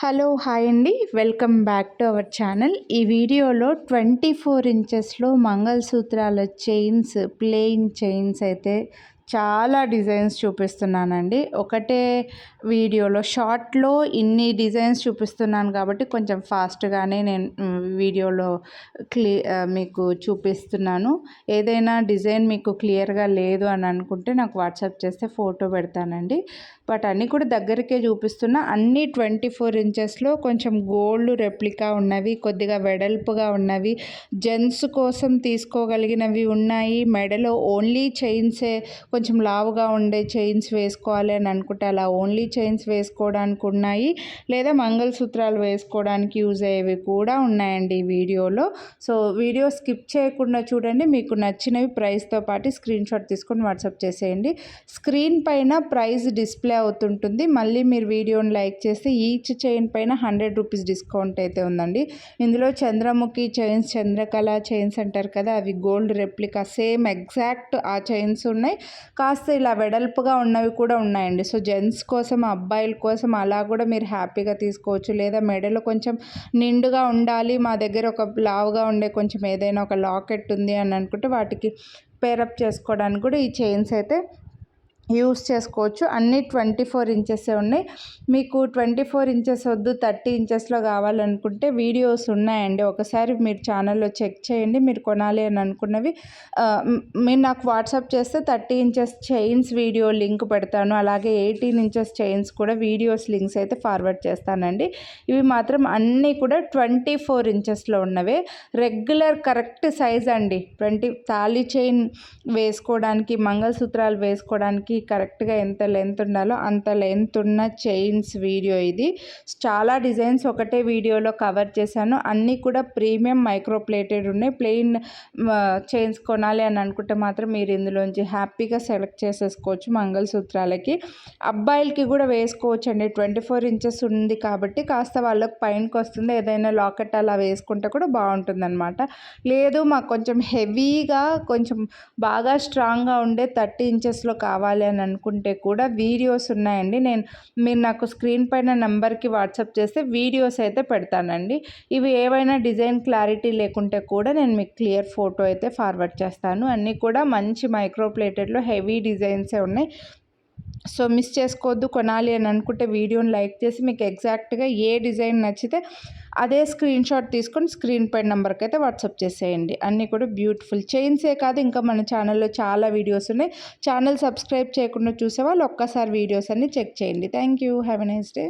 Hello hi అండి, welcome back to our channel. ఈ వీడియోలో 24 ఇంచెస్లో మంగళసూత్రాల చైన్స్, ప్లెయిన్ చైన్స్ అయితే చాలా డిజైన్స్ చూపిస్తున్నానండి. ఒకటే వీడియోలో షార్ట్లో ఇన్ని డిజైన్స్ చూపిస్తున్నాను కాబట్టి కొంచెం ఫాస్ట్గానే నేను వీడియోలో మీకు చూపిస్తున్నాను. ఏదైనా డిజైన్ మీకు క్లియర్గా లేదు అని అనుకుంటే నాకు వాట్సాప్ చేస్తే ఫోటో పెడతానండి. బట్ అన్నీ కూడా దగ్గరికే చూపిస్తున్నా. అన్నీ 24 ఇంచెస్లో కొంచెం గోల్డ్ రెప్లికా ఉన్నవి, కొద్దిగా వెడల్పుగా ఉన్నవి, జెంట్స్ కోసం తీసుకోగలిగినవి ఉన్నాయి. మెడలో ఓన్లీ చైన్సే, కొంచెం లావుగా ఉండే చైన్స్ వేసుకోవాలి అని అనుకుంటే అలా ఓన్లీ చైన్స్ వేసుకోవడానికి ఉన్నాయి, లేదా మంగళసూత్రాలు వేసుకోవడానికి యూజ్ అయ్యేవి కూడా ఉన్నాయండి ఈ వీడియోలో. సో వీడియో స్కిప్ చేయకుండా చూడండి. మీకు నచ్చినవి ప్రైస్తో పాటు స్క్రీన్ షాట్ తీసుకొని వాట్సాప్ చేసేయండి. స్క్రీన్ పైన ప్రైస్ డిస్ప్లే అవుతుంటుంది. మళ్ళీ మీరు వీడియోని లైక్ చేస్తే ఈచ్ చైన్ పైన 100 రూపీస్ డిస్కౌంట్ అయితే ఉందండి. ఇందులో చంద్రముఖి చైన్స్, చంద్రకళ చైన్స్ అంటారు కదా, అవి గోల్డ్ రెప్లికా సేమ్ ఎగ్జాక్ట్ ఆ చైన్స్ ఉన్నాయి. కాస్త ఇలా వెడల్పుగా ఉన్నవి కూడా ఉన్నాయండి. సో జెంట్స్ కోసం, అబ్బాయిల కోసం అలా కూడా మీరు హ్యాపీగా తీసుకోవచ్చు. లేదా మెడలో కొంచెం నిండుగా ఉండాలి, మా దగ్గర ఒక లావుగా ఉండే కొంచెం ఏదైనా ఒక లాకెట్ ఉంది అని అనుకుంటే వాటికి పేరప్ చేసుకోవడానికి కూడా ఈ చైన్స్ అయితే యూస్ చేసుకోవచ్చు. అన్నీ 24 ఇంచెసే ఉన్నాయి. మీకు 24 ఇంచెస్ వద్దు 30 ఇంచెస్లో కావాలనుకుంటే వీడియోస్ ఉన్నాయండి. ఒకసారి మీరు ఛానల్లో చెక్ చేయండి. మీరు కొనాలి అని అనుకున్నవి మీరు నాకు వాట్సాప్ చేస్తే 30 ఇంచెస్ చైన్స్ వీడియో లింక్ పెడతాను. అలాగే 18 ఇంచెస్ చైన్స్ కూడా వీడియోస్ లింక్స్ అయితే ఫార్వర్డ్ చేస్తానండి. ఇవి మాత్రం అన్నీ కూడా 24 ఇంచెస్లో ఉన్నవే. రెగ్యులర్ కరెక్ట్ సైజ్ అండి. తాళి చైన్ వేసుకోవడానికి, మంగళసూత్రాలు వేసుకోవడానికి కరెక్ట్గా ఎంత లెంత్ ఉండాలో అంత లెంత్ ఉన్న చైన్స్ వీడియో ఇది. చాలా డిజైన్స్ ఒకటే వీడియోలో కవర్ చేశాను. అన్నీ కూడా ప్రీమియం మైక్రో ప్లేటెడ్ ఉన్నాయి. ప్లెయిన్ చైన్స్ కొనాలి అని అనుకుంటే మాత్రం మీరు ఇందులోంచి హ్యాపీగా సెలెక్ట్ చేసేసుకోవచ్చు. మంగళసూత్రాలకి అబ్బాయిలకి కూడా వేసుకోవచ్చు అండి. 24 ఇంచెస్ ఉంది కాబట్టి కాస్త వాళ్ళకి పైనకి వస్తుంది. ఏదైనా లాకెట్ అలా వేసుకుంటే కూడా బాగుంటుంది అనమాట. లేదు మాకు కొంచెం హెవీగా, కొంచెం బాగా స్ట్రాంగ్గా ఉండే 30 ఇంచెస్లో కావాలి అని అనుకుంటే కూడా వీడియోస్ ఉన్నాయండి. మీరు నాకు స్క్రీన్ పైన నెంబర్కి వాట్సాప్ చేస్తే వీడియోస్ అయితే పెడతానండి. ఇవి ఏవైనా డిజైన్ క్లారిటీ లేకుంటే కూడా నేను మీకు క్లియర్ ఫోటో అయితే ఫార్వర్డ్ చేస్తాను. అన్నీ కూడా మంచి మైక్రో ప్లేటెడ్లో హెవీ డిజైన్సే ఉన్నాయి. సో మిస్ చేసుకోవద్దు. కొనాలి అని అనుకుంటే వీడియోని లైక్ చేసి మీకు ఎగ్జాక్ట్గా ఏ డిజైన్ నచ్చితే అదే స్క్రీన్ షాట్ తీసుకొని స్క్రీన్ పైన నెంబర్కి అయితే వాట్సాప్ చేసేయండి. అన్నీ కూడా బ్యూటిఫుల్ చైన్సే కాదు, ఇంకా మన ఛానల్లో చాలా వీడియోస్ ఉన్నాయి. ఛానల్ సబ్స్క్రైబ్ చేయకుండా చూసే వాళ్ళు ఒక్కసారి వీడియోస్ అన్నీ చెక్ చేయండి. Thank you. Have a nice day.